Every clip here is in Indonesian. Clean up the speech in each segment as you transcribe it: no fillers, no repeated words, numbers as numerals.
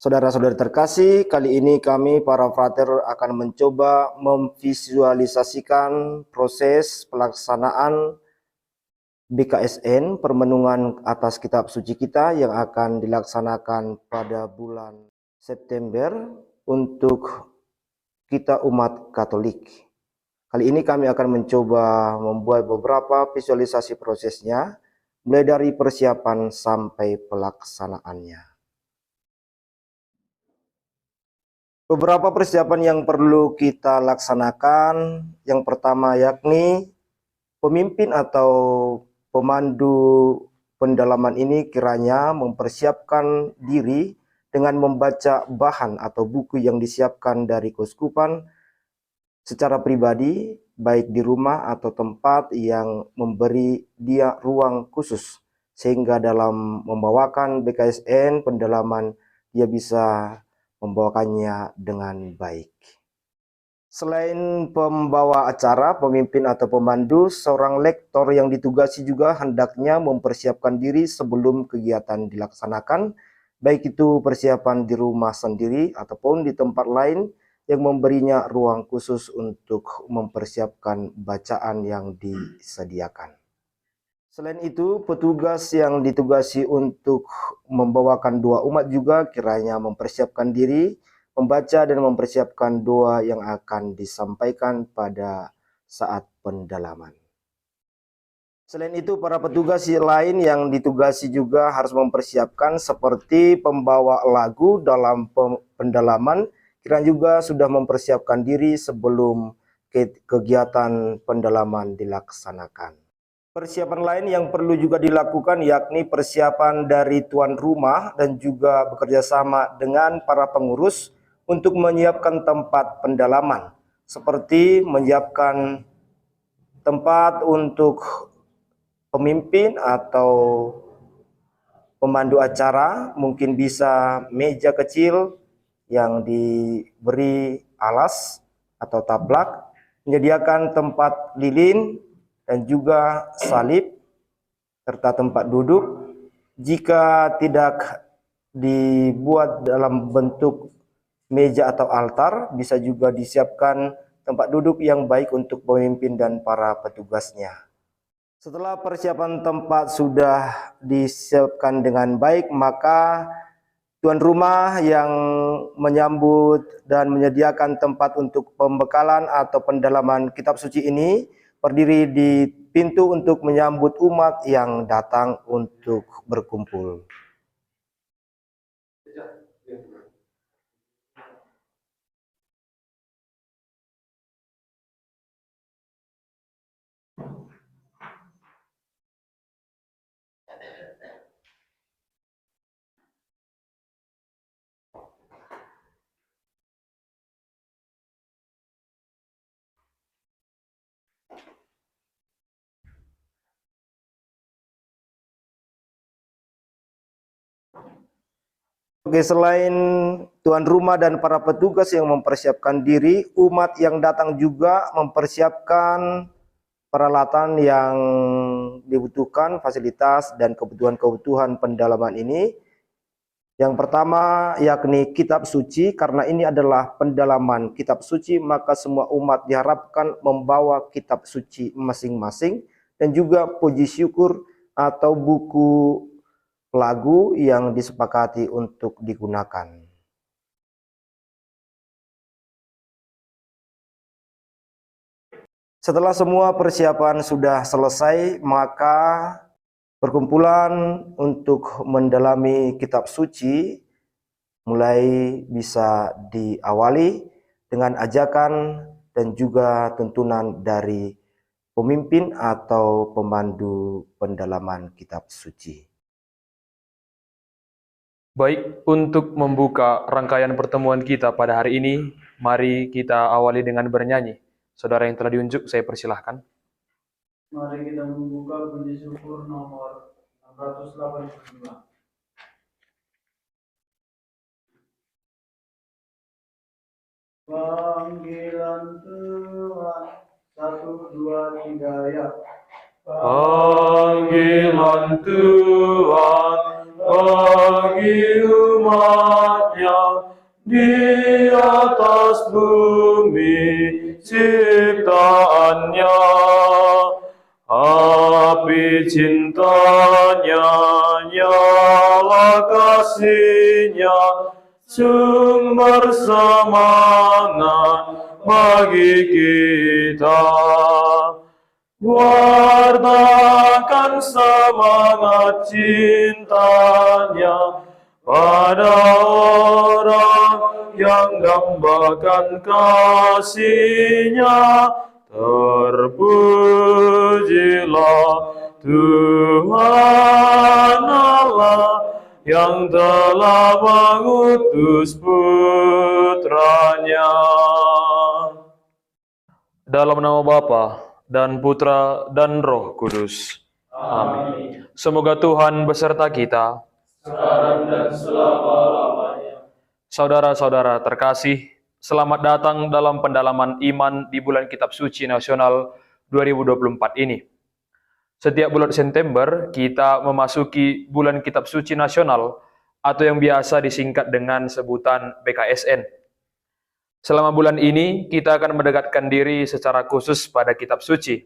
Saudara-saudari terkasih, kali ini kami para frater akan mencoba memvisualisasikan proses pelaksanaan BKSN, permenungan atas kitab suci kita yang akan dilaksanakan pada bulan September untuk kita umat Katolik. Kali ini kami akan mencoba membuat beberapa visualisasi prosesnya, mulai dari persiapan sampai pelaksanaannya. Beberapa persiapan yang perlu kita laksanakan, yang pertama yakni pemimpin atau pemandu pendalaman ini kiranya mempersiapkan diri dengan membaca bahan atau buku yang disiapkan dari keuskupan secara pribadi, baik di rumah atau tempat yang memberi dia ruang khusus, sehingga dalam membawakan BKSN pendalaman dia bisa membawakannya dengan baik. Selain pembawa acara, pemimpin atau pemandu, seorang lektor yang ditugasi juga hendaknya mempersiapkan diri sebelum kegiatan dilaksanakan, baik itu persiapan di rumah sendiri ataupun di tempat lain yang memberinya ruang khusus untuk mempersiapkan bacaan yang disediakan. Selain itu, petugas yang ditugasi untuk membawakan doa umat juga kiranya mempersiapkan diri, membaca dan mempersiapkan doa yang akan disampaikan pada saat pendalaman. Selain itu, para petugas lain yang ditugasi juga harus mempersiapkan seperti pembawa lagu dalam pendalaman, kiranya juga sudah mempersiapkan diri sebelum kegiatan pendalaman dilaksanakan. Persiapan lain yang perlu juga dilakukan yakni persiapan dari tuan rumah dan juga bekerja sama dengan para pengurus untuk menyiapkan tempat pendalaman, seperti menyiapkan tempat untuk pemimpin atau pemandu acara, mungkin bisa meja kecil yang diberi alas atau taplak, menyediakan tempat lilin dan juga salib, serta tempat duduk. Jika tidak dibuat dalam bentuk meja atau altar, bisa juga disiapkan tempat duduk yang baik untuk pemimpin dan para petugasnya. Setelah persiapan tempat sudah disiapkan dengan baik, maka tuan rumah yang menyambut dan menyediakan tempat untuk pembekalan atau pendalaman kitab suci ini berdiri di pintu untuk menyambut umat yang datang untuk berkumpul. Oke, selain tuan rumah dan para petugas yang mempersiapkan diri, umat yang datang juga mempersiapkan peralatan yang dibutuhkan, fasilitas dan kebutuhan-kebutuhan pendalaman ini. Yang pertama yakni kitab suci, karena ini adalah pendalaman kitab suci, maka semua umat diharapkan membawa kitab suci masing-masing, dan juga puji syukur atau buku lagu yang disepakati untuk digunakan. Setelah semua persiapan sudah selesai, maka perkumpulan untuk mendalami kitab suci mulai bisa diawali dengan ajakan dan juga tuntunan dari pemimpin atau pemandu pendalaman kitab suci. Baik, untuk membuka rangkaian pertemuan kita pada hari ini, mari kita awali dengan bernyanyi. Saudara yang telah diunjuk, saya persilahkan. Mari kita membuka puji syukur nomor 685. Panggilan Tuhan, 1, 2, 3 ya. Panggilan Tuhan bagi umatnya, nyala kasih-Nya, sumber semangat bagi kita. Wartakan semangat cintanya pada orang yang dambakan kasih-Nya. Terpujilah Tuhan Allah yang telah mengutus putranya. Dalam nama Bapa dan Putra dan Roh Kudus. Amin. Semoga Tuhan beserta kita. sekarang dan selama-lamanya. Saudara-saudara terkasih, selamat datang dalam pendalaman iman di bulan Kitab Suci Nasional 2024 ini. Setiap bulan September, kita memasuki bulan Kitab Suci Nasional atau yang biasa disingkat dengan sebutan BKSN. Selama bulan ini, kita akan mendekatkan diri secara khusus pada Kitab Suci.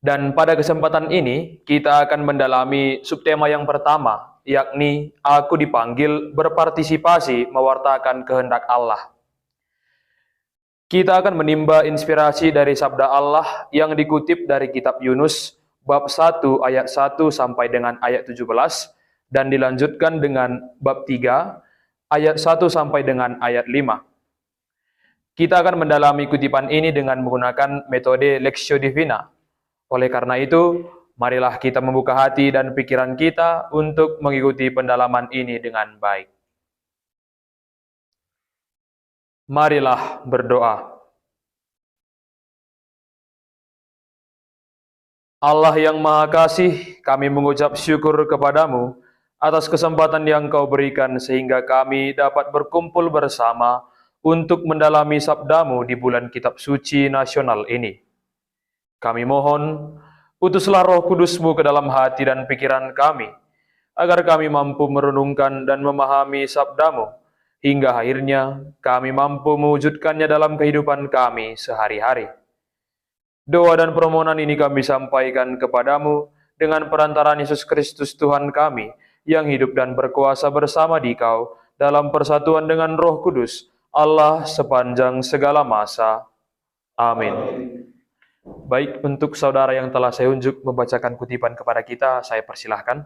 Dan pada kesempatan ini, kita akan mendalami subtema yang pertama, yakni Aku dipanggil berpartisipasi mewartakan kehendak Allah. Kita akan menimba inspirasi dari sabda Allah yang dikutip dari kitab Yunus, bab 1 ayat 1 sampai dengan ayat 17, dan dilanjutkan dengan bab 3, ayat 1 sampai dengan ayat 5. Kita akan mendalami kutipan ini dengan menggunakan metode Lectio Divina. Oleh karena itu, marilah kita membuka hati dan pikiran kita untuk mengikuti pendalaman ini dengan baik. Marilah berdoa. Allah yang Maha Kasih, kami mengucap syukur kepadamu atas kesempatan yang Kau berikan sehingga kami dapat berkumpul bersama untuk mendalami sabdamu di bulan Kitab Suci Nasional ini. Kami mohon, utuslah Roh Kudus-Mu ke dalam hati dan pikiran kami, agar kami mampu merenungkan dan memahami sabdamu, hingga akhirnya kami mampu mewujudkannya dalam kehidupan kami sehari-hari. Doa dan permohonan ini kami sampaikan kepadamu dengan perantaraan Yesus Kristus Tuhan kami, yang hidup dan berkuasa bersama di Kau dalam persatuan dengan Roh Kudus, Allah sepanjang segala masa. Amin. Baik, untuk saudara yang telah saya unjuk membacakan kutipan kepada kita, saya persilahkan.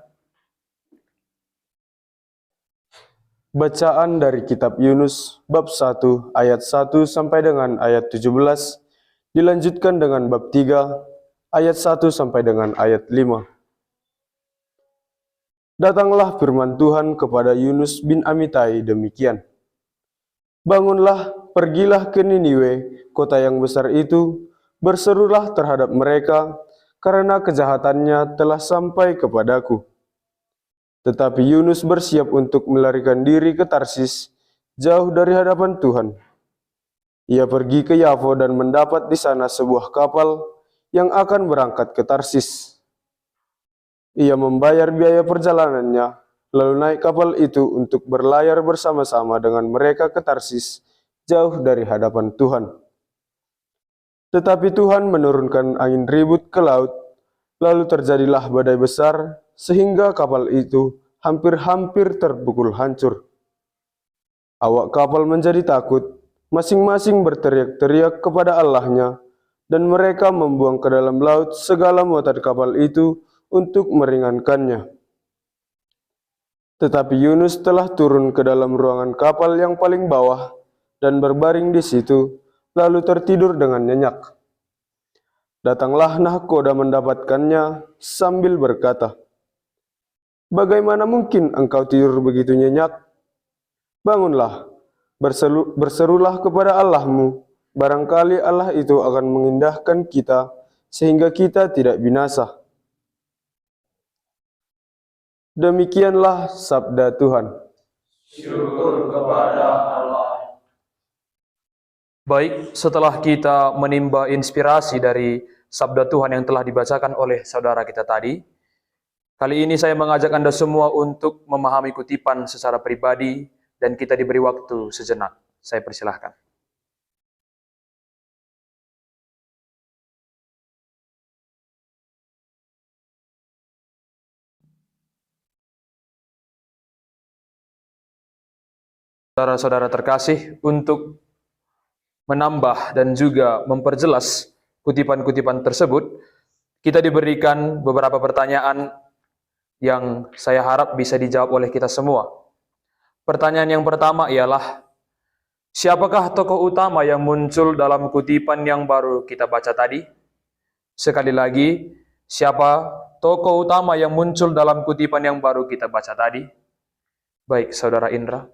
Bacaan dari kitab Yunus bab 1 ayat 1 sampai dengan ayat 17, dilanjutkan dengan bab 3 ayat 1 sampai dengan ayat 5. Datanglah firman Tuhan kepada Yunus bin Amitai demikian. Bangunlah, pergilah ke Niniwe, kota yang besar itu, berserulah terhadap mereka, karena kejahatannya telah sampai kepadaku. Tetapi Yunus bersiap untuk melarikan diri ke Tarsis, jauh dari hadapan Tuhan. Ia pergi ke Yafo dan mendapat di sana sebuah kapal yang akan berangkat ke Tarsis. Ia membayar biaya perjalanannya, lalu naik kapal itu untuk berlayar bersama-sama dengan mereka ke Tarsis, jauh dari hadapan Tuhan. Tetapi Tuhan menurunkan angin ribut ke laut, lalu terjadilah badai besar, sehingga kapal itu hampir-hampir terpukul hancur. Awak kapal menjadi takut, masing-masing berteriak-teriak kepada Allahnya, dan mereka membuang ke dalam laut segala muatan kapal itu untuk meringankannya. Tetapi Yunus telah turun ke dalam ruangan kapal yang paling bawah dan berbaring di situ, lalu tertidur dengan nyenyak. Datanglah nahkoda mendapatkannya sambil berkata, "Bagaimana mungkin engkau tidur begitu nyenyak? Bangunlah, berserulah kepada Allahmu, barangkali Allah itu akan mengindahkan kita sehingga kita tidak binasa." Demikianlah sabda Tuhan. Syukur kepada Allah. Baik, setelah kita menimba inspirasi dari sabda Tuhan yang telah dibacakan oleh saudara kita tadi, kali ini saya mengajak Anda semua untuk memahami kutipan secara pribadi dan kita diberi waktu sejenak. Saya persilahkan. Saudara-saudara terkasih, untuk menambah dan juga memperjelas kutipan-kutipan tersebut, kita diberikan beberapa pertanyaan yang saya harap bisa dijawab oleh kita semua. Pertanyaan yang pertama ialah, siapakah tokoh utama yang muncul dalam kutipan yang baru kita baca tadi? Sekali lagi, siapa tokoh utama yang muncul dalam kutipan yang baru kita baca tadi? Baik, Saudara Indra.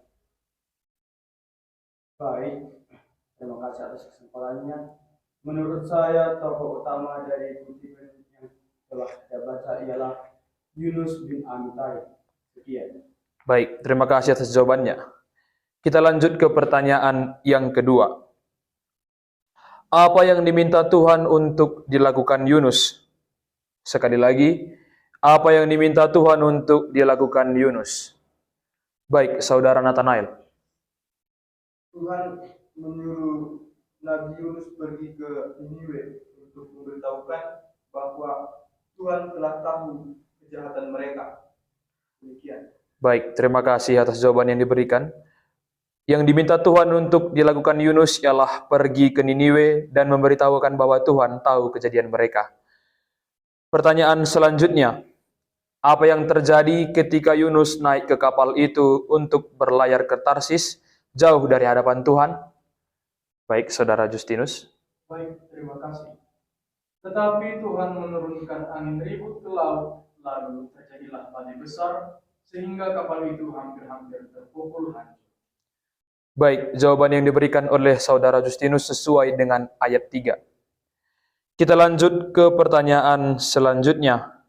Baik, terima kasih atas kesempatannya. Menurut saya, tokoh utama dari kutipan yang telah saya baca ialah Yunus bin Amitai. Sekian. Baik, terima kasih atas jawabannya. Kita lanjut ke pertanyaan yang kedua. Apa yang diminta Tuhan untuk dilakukan Yunus? Sekali lagi, apa yang diminta Tuhan untuk dilakukan Yunus? Baik, Saudara Nathanael. Tuhan menyuruh Nabi Yunus pergi ke Niniwe untuk memberitahukan bahwa Tuhan telah tahu kejahatan mereka. Demikian. Baik, terima kasih atas jawaban yang diberikan. Yang diminta Tuhan untuk dilakukan Yunus ialah pergi ke Niniwe dan memberitahukan bahwa Tuhan tahu kejadian mereka. Pertanyaan selanjutnya, apa yang terjadi ketika Yunus naik ke kapal itu untuk berlayar ke Tarsis, jauh dari hadapan Tuhan? Baik, Saudara Justinus. Baik, terima kasih. Tetapi Tuhan menurunkan angin ribut ke laut, lalu terjadilah badai besar, sehingga kapal itu hampir-hampir terpukul hancur. Baik, jawaban yang diberikan oleh Saudara Justinus sesuai dengan ayat 3. Kita lanjut ke pertanyaan selanjutnya.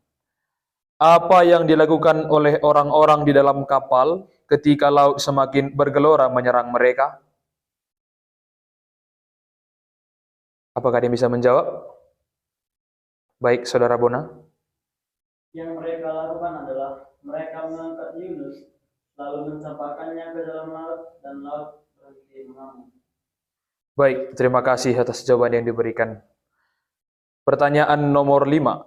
Apa yang dilakukan oleh orang-orang di dalam kapal ketika laut semakin bergelora menyerang mereka? Apakah dia bisa menjawab? Baik, Saudara Bona. Yang mereka lakukan adalah mereka mengangkat Yunus, lalu mencampakkannya ke dalam laut, dan laut berhenti mengamuk. Baik, terima kasih atas jawaban yang diberikan. Pertanyaan nomor 5.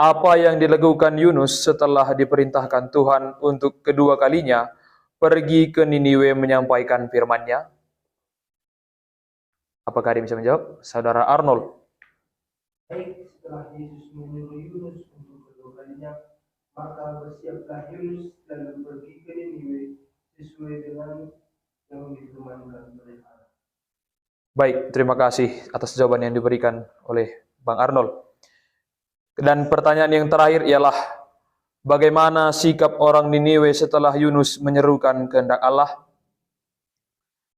Apa yang dilakukan Yunus setelah diperintahkan Tuhan untuk kedua kalinya pergi ke Niniwe menyampaikan firman-Nya? Apakah dia bisa menjawab? Saudara Arnold. Baik, setelah Yesus menyuruh Yunus untuk kedua kalinya, maka bersiaplah Yunus dan pergi ke Niniwe sesuai dengan yang difirmankan oleh Allah. Baik, terima kasih atas jawaban yang diberikan oleh Bang Arnold. Dan pertanyaan yang terakhir ialah, bagaimana sikap orang Niniwe setelah Yunus menyerukan kehendak Allah?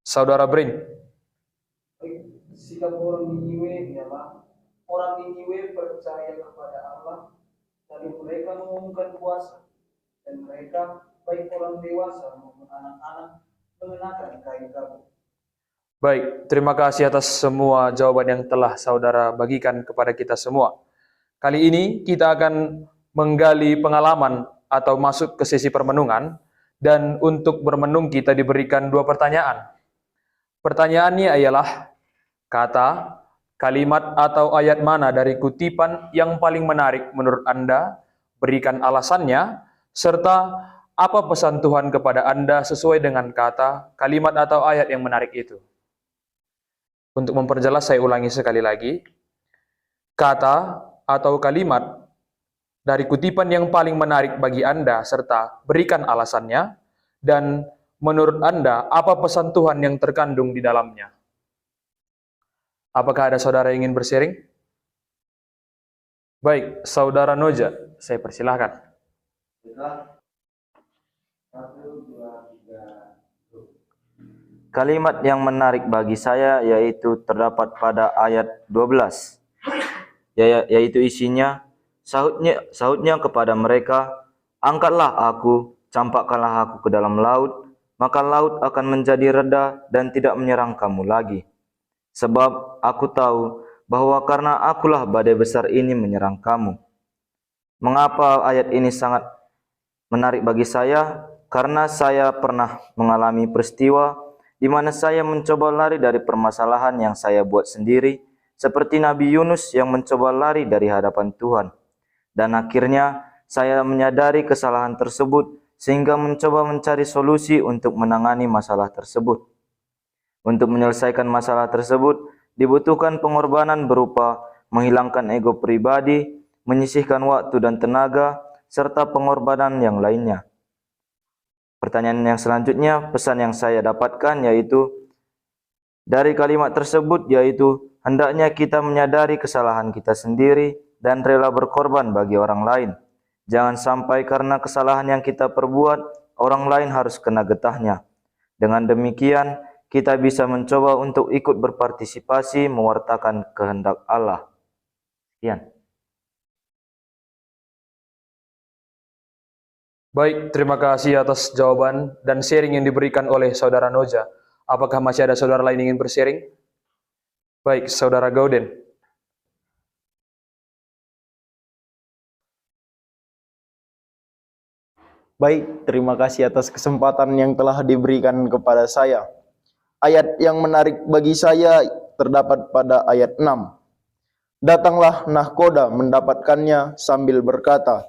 Saudara Brin. Baik, sikap orang Niniwe ialah orang Niniwe percaya kepada Allah, lalu mereka mengumumkan puasa, dan mereka, baik orang dewasa maupun anak-anak, mengenakan kain kabut. Baik, terima kasih atas semua jawaban yang telah saudara bagikan kepada kita semua. Kali ini kita akan menggali pengalaman atau masuk ke sesi permenungan, dan untuk bermenung kita diberikan 2 pertanyaan. Pertanyaannya ialah, kata, kalimat atau ayat mana dari kutipan yang paling menarik menurut Anda? Berikan alasannya, serta apa pesan Tuhan kepada Anda sesuai dengan kata, kalimat atau ayat yang menarik itu. Untuk memperjelas saya ulangi sekali lagi. Kata atau kalimat dari kutipan yang paling menarik bagi Anda serta berikan alasannya, dan menurut Anda apa pesan Tuhan yang terkandung di dalamnya. Apakah ada saudara yang ingin bersharing? Baik, Saudara Noja, saya persilahkan. Kalimat yang menarik bagi saya yaitu terdapat pada ayat 12. Yaitu isinya, sahutnya kepada mereka, angkatlah aku, campakkanlah aku ke dalam laut, maka laut akan menjadi reda dan tidak menyerang kamu lagi. Sebab aku tahu bahwa karena akulah badai besar ini menyerang kamu. Mengapa ayat ini sangat menarik bagi saya? Karena saya pernah mengalami peristiwa di mana saya mencoba lari dari permasalahan yang saya buat sendiri, seperti Nabi Yunus yang mencoba lari dari hadapan Tuhan. Dan akhirnya saya menyadari kesalahan tersebut sehingga mencoba mencari solusi untuk menangani masalah tersebut. Untuk menyelesaikan masalah tersebut, dibutuhkan pengorbanan berupa menghilangkan ego pribadi, menyisihkan waktu dan tenaga, serta pengorbanan yang lainnya. Pertanyaan yang selanjutnya, pesan yang saya dapatkan yaitu dari kalimat tersebut yaitu hendaknya kita menyadari kesalahan kita sendiri dan rela berkorban bagi orang lain. Jangan sampai karena kesalahan yang kita perbuat, orang lain harus kena getahnya. Dengan demikian, kita bisa mencoba untuk ikut berpartisipasi mewartakan kehendak Allah. Sekian. Baik, terima kasih atas jawaban dan sharing yang diberikan oleh Saudara Noja. Apakah masih ada saudara lain yang ingin bersharing? Baik, Saudara Gauden. Baik, terima kasih atas kesempatan yang telah diberikan kepada saya. Ayat yang menarik bagi saya terdapat pada ayat 6. Datanglah nahkoda mendapatkannya sambil berkata,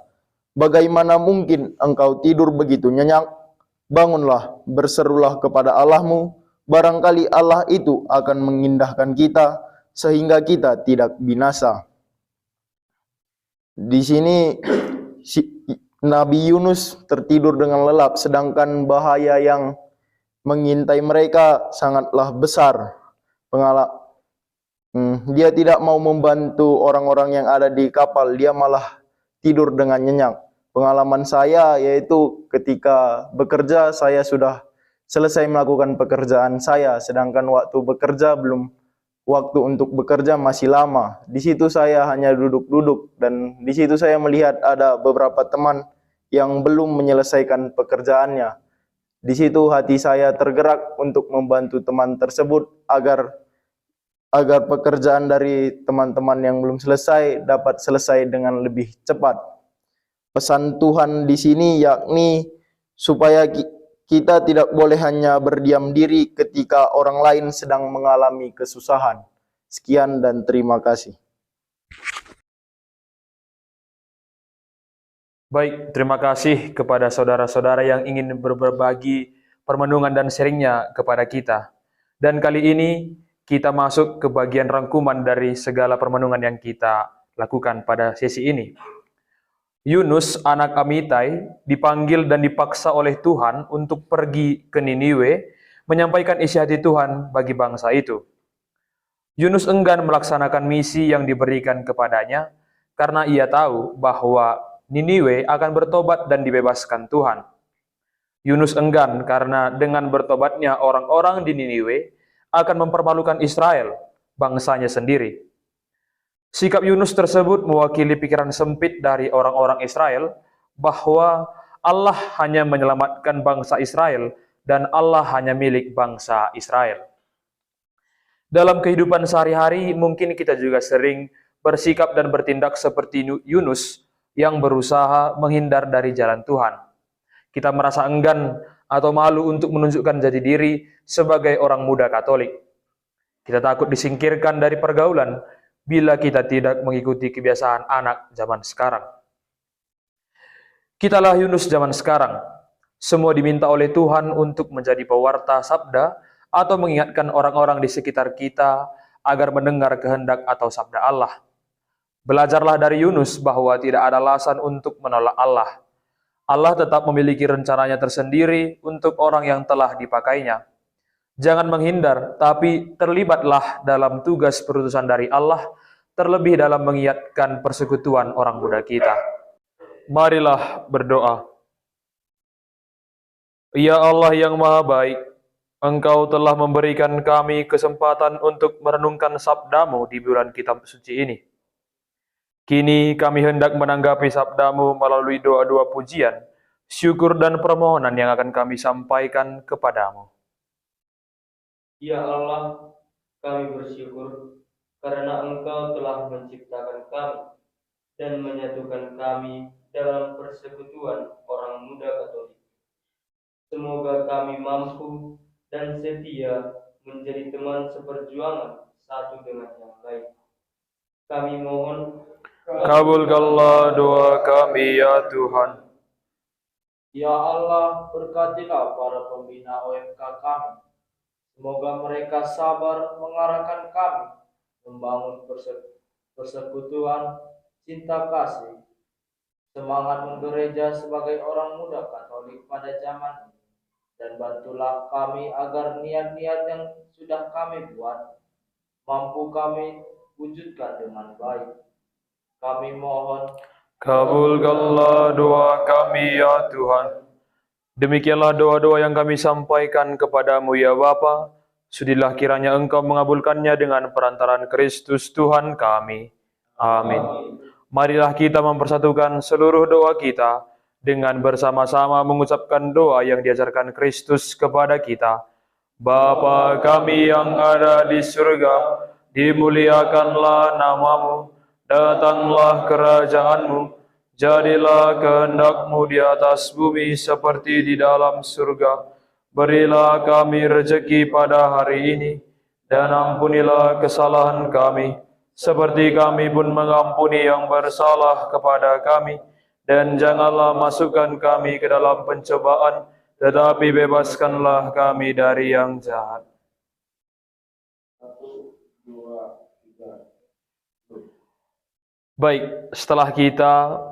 bagaimana mungkin engkau tidur begitu nyenyak? Bangunlah, berserulah kepada Allahmu, barangkali Allah itu akan mengindahkan kita, sehingga kita tidak binasa. Di sini Nabi Yunus tertidur dengan lelap, sedangkan bahaya yang mengintai mereka sangatlah besar. Dia tidak mau membantu orang-orang yang ada di kapal, dia malah tidur dengan nyenyak. Pengalaman saya yaitu ketika bekerja saya sudah selesai melakukan pekerjaan saya, sedangkan waktu bekerja waktu untuk bekerja masih lama. Di situ saya hanya duduk-duduk dan di situ saya melihat ada beberapa teman yang belum menyelesaikan pekerjaannya. Di situ hati saya tergerak untuk membantu teman tersebut agar pekerjaan dari teman-teman yang belum selesai dapat selesai dengan lebih cepat. Pesan Tuhan di sini yakni supaya kita tidak boleh hanya berdiam diri ketika orang lain sedang mengalami kesusahan. Sekian dan terima kasih. Baik, terima kasih kepada saudara-saudara yang ingin berbagi permenungan dan sharingnya kepada kita. Dan kali ini kita masuk ke bagian rangkuman dari segala permenungan yang kita lakukan pada sesi ini. Yunus, anak Amitai, dipanggil dan dipaksa oleh Tuhan untuk pergi ke Niniwe, menyampaikan isi hati Tuhan bagi bangsa itu. Yunus enggan melaksanakan misi yang diberikan kepadanya, karena ia tahu bahwa Niniwe akan bertobat dan dibebaskan Tuhan. Yunus enggan karena dengan bertobatnya orang-orang di Niniwe akan mempermalukan Israel, bangsanya sendiri. Sikap Yunus tersebut mewakili pikiran sempit dari orang-orang Israel bahwa Allah hanya menyelamatkan bangsa Israel dan Allah hanya milik bangsa Israel. Dalam kehidupan sehari-hari mungkin kita juga sering bersikap dan bertindak seperti Yunus yang berusaha menghindar dari jalan Tuhan. Kita merasa enggan atau malu untuk menunjukkan jati diri sebagai orang muda Katolik. Kita takut disingkirkan dari pergaulan bila kita tidak mengikuti kebiasaan anak zaman sekarang. Kitalah Yunus zaman sekarang. Semua diminta oleh Tuhan untuk menjadi pewarta sabda atau mengingatkan orang-orang di sekitar kita agar mendengar kehendak atau sabda Allah. Belajarlah dari Yunus bahwa tidak ada alasan untuk menolak Allah. Allah tetap memiliki rencananya tersendiri untuk orang yang telah dipakainya. Jangan menghindar, tapi terlibatlah dalam tugas perutusan dari Allah, terlebih dalam mengingatkan persekutuan orang muda kita. Marilah berdoa. Ya Allah yang Maha Baik, Engkau telah memberikan kami kesempatan untuk merenungkan sabda-Mu di bulan kitab suci ini. Kini kami hendak menanggapi sabda-Mu melalui doa-doa pujian, syukur dan permohonan yang akan kami sampaikan kepadamu. Ya Allah, kami bersyukur karena Engkau telah menciptakan kami dan menyatukan kami dalam persekutuan orang muda Katolik. Semoga kami mampu dan setia menjadi teman seperjuangan satu dengan yang lain. Kami mohon, Kabulkanlah doa kami ya Tuhan. Ya Allah, berkatilah para pembina OMK kami. Semoga mereka sabar mengarahkan kami membangun persekutuan, cinta kasih, semangat menggereja sebagai orang muda Katolik pada zaman ini. Dan bantulah kami agar niat-niat yang sudah kami buat mampu kami wujudkan dengan baik. Kami mohon, Kabulkanlah doa kami ya Tuhan. Demikianlah doa-doa yang kami sampaikan kepadamu ya Bapa. Sudilah kiranya Engkau mengabulkannya dengan perantaraan Kristus Tuhan kami. Amin. Marilah kita mempersatukan seluruh doa kita dengan bersama-sama mengucapkan doa yang diajarkan Kristus kepada kita. Bapa kami yang ada di surga, dimuliakanlah namamu, datanglah kerajaanmu, jadilah kehendak-Mu di atas bumi seperti di dalam surga. Berilah kami rezeki pada hari ini, dan ampunilah kesalahan kami, seperti kami pun mengampuni yang bersalah kepada kami. Dan janganlah masukkan kami ke dalam pencobaan, tetapi bebaskanlah kami dari yang jahat. Baik, setelah kita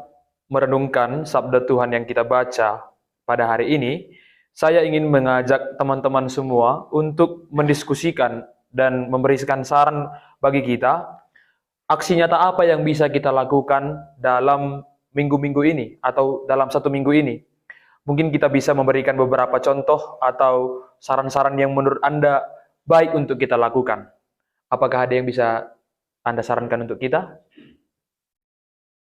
merenungkan sabda Tuhan yang kita baca pada hari ini, saya ingin mengajak teman-teman semua untuk mendiskusikan dan memberikan saran bagi kita, aksi nyata apa yang bisa kita lakukan dalam minggu-minggu ini atau dalam satu minggu ini. Mungkin kita bisa memberikan beberapa contoh atau saran-saran yang menurut Anda baik untuk kita lakukan. Apakah ada yang bisa Anda sarankan untuk kita?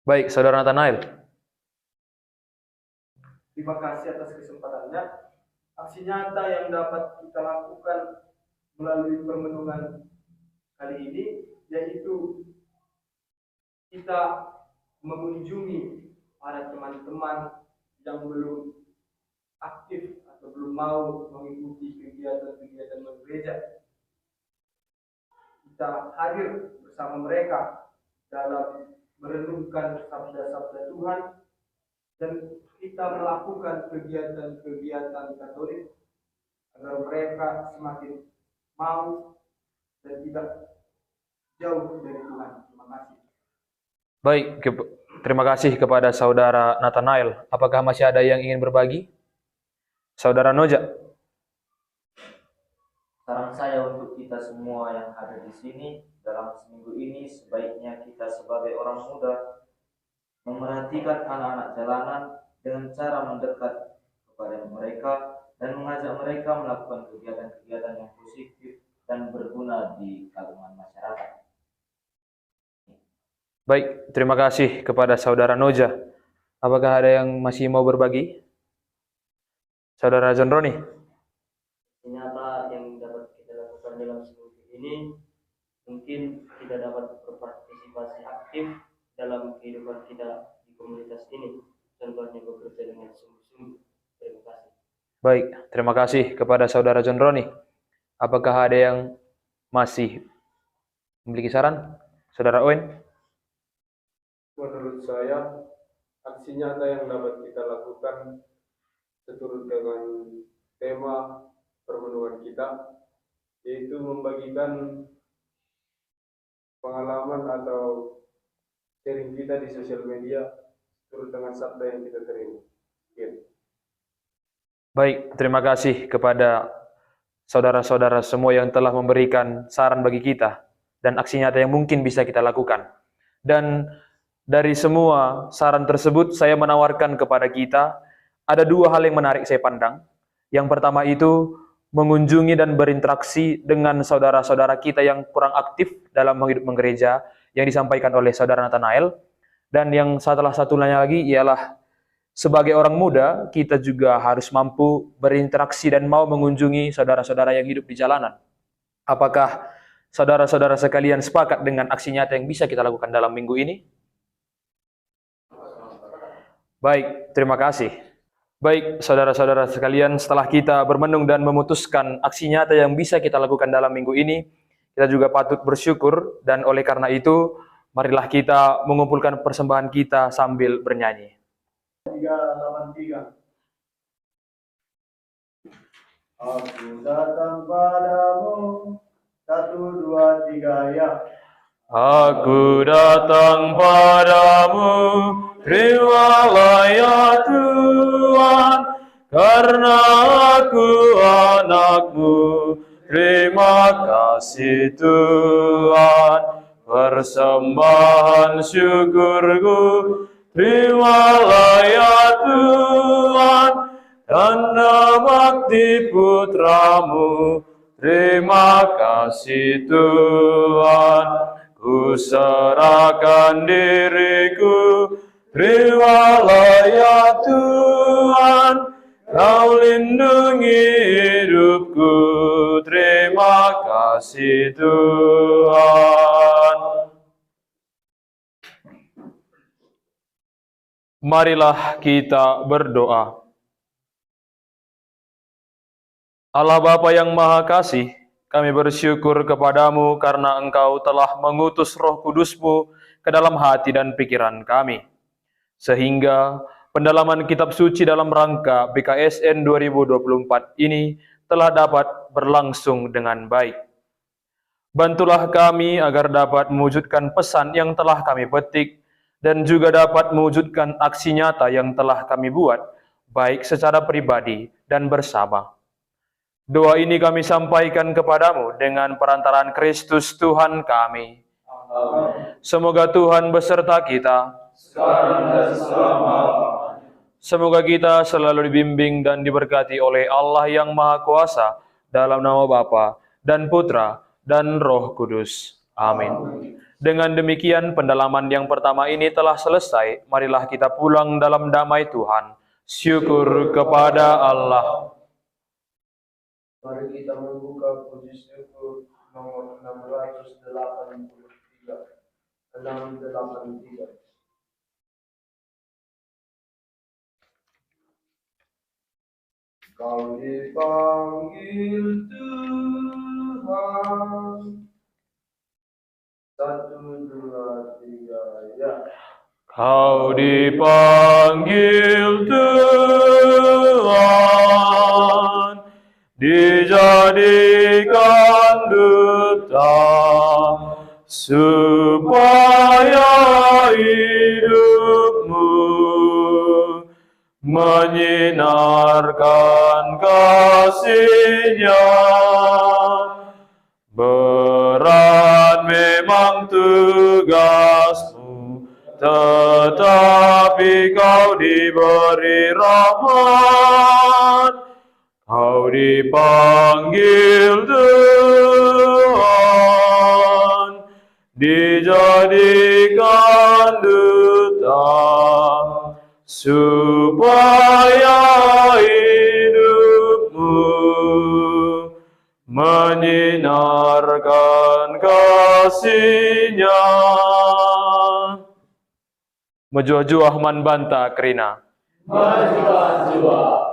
Baik, Saudara Nathanael. Terima kasih atas kesempatannya. Aksi nyata yang dapat kita lakukan melalui permenungan kali ini yaitu kita mengunjungi para teman-teman yang belum aktif atau belum mau mengikuti kegiatan-kegiatan gereja. Kita hadir bersama mereka dalam merenungkan sabda-sabda Tuhan dan kita melakukan kegiatan-kegiatan Katolik agar mereka semakin mau dan tidak jauh dari Tuhan. Terima kasih. Baik, terima kasih kepada Saudara Nathanael. Apakah masih ada yang ingin berbagi? Saudara Noja. Saran saya untuk kita semua yang ada di sini dalam seminggu ini, sebaiknya kita sebagai orang muda memerhatikan anak-anak jalanan dengan cara mendekat kepada mereka dan mengajak mereka melakukan kegiatan-kegiatan yang positif dan berguna di kalangan masyarakat. Baik, terima kasih kepada Saudara Noja. Apakah ada yang masih mau berbagi? Saudara John Roni. nyata yang dapat kita lakukan dalam seminggu ini, mungkin kita dapat berpartisipasi aktif dalam kehidupan kita di komunitas ini. Contohnya bekerja dengan sungguh-sungguh. Terima kasih. Baik, terima kasih kepada Saudara John Roni. Apakah ada yang masih memiliki saran? Saudara Owen? Menurut saya, aksi nyata yang dapat kita lakukan seturut dengan tema permenungan kita, yaitu membagikan pengalaman atau sharing kita di sosial media seturut dengan sabda yang kita terima. Baik, terima kasih kepada saudara-saudara semua yang telah memberikan saran bagi kita dan aksi nyata yang mungkin bisa kita lakukan. Dan dari semua saran tersebut, saya menawarkan kepada kita ada dua hal yang menarik saya pandang. Yang pertama itu mengunjungi dan berinteraksi dengan saudara-saudara kita yang kurang aktif dalam hidup menggereja yang disampaikan oleh Saudara Nathanael. Dan yang satunya lagi ialah sebagai orang muda, kita juga harus mampu berinteraksi dan mau mengunjungi saudara-saudara yang hidup di jalanan. Apakah saudara-saudara sekalian sepakat dengan aksi nyata yang bisa kita lakukan dalam minggu ini? Baik, terima kasih. Baik, saudara-saudara sekalian, setelah kita bermenung dan memutuskan aksi nyata yang bisa kita lakukan dalam minggu ini, kita juga patut bersyukur, dan oleh karena itu, marilah kita mengumpulkan persembahan kita sambil bernyanyi. 383 Aku datang padamu. 1, 2, 3 ya. Aku datang padamu, terimalah ya Tuhan, karena aku anakmu. Terima kasih Tuhan, persembahan syukurku. Terimalah ya Tuhan, tanda bakti putramu. Terima kasih Tuhan, ku serahkan diriku. Terimalah ya Tuhan, kau lindungi hidupku. Terima kasih Tuhan. Marilah kita berdoa. Allah Bapa yang Maha Kasih, kami bersyukur kepadamu karena Engkau telah mengutus Roh Kudus-Mu ke dalam hati dan pikiran kami, sehingga pendalaman kitab suci dalam rangka BKSN 2024 ini telah dapat berlangsung dengan baik. Bantulah kami agar dapat mewujudkan pesan yang telah kami petik dan juga dapat mewujudkan aksi nyata yang telah kami buat, baik secara pribadi dan bersama. Doa ini kami sampaikan kepadamu dengan perantaraan Kristus Tuhan kami. Amin. Semoga Tuhan beserta kita. Sekarang dan selama-lamanya. Semoga kita selalu dibimbing dan diberkati oleh Allah yang Maha Kuasa, dalam nama Bapa dan Putra dan Roh Kudus. Amin. Dengan demikian pendalaman yang pertama ini telah selesai. Marilah kita pulang dalam damai Tuhan. Syukur kepada Allah. Mari kita membuka puji syukur nomor 683. Kau dipanggil Tuhan. 1, 2, 3 ya. Kau dipanggil Tuhan, dijadikan duta, supaya hidupmu menyinarkan kasih-Nya. Berat memang tugasmu, tetapi kau diberi rahmat. Kau dipanggil Tuhan, dijadikan duta, supaya hidupmu menyinarkan kasih-Nya. Mejuah-juah man banta kerina. Majulah jua.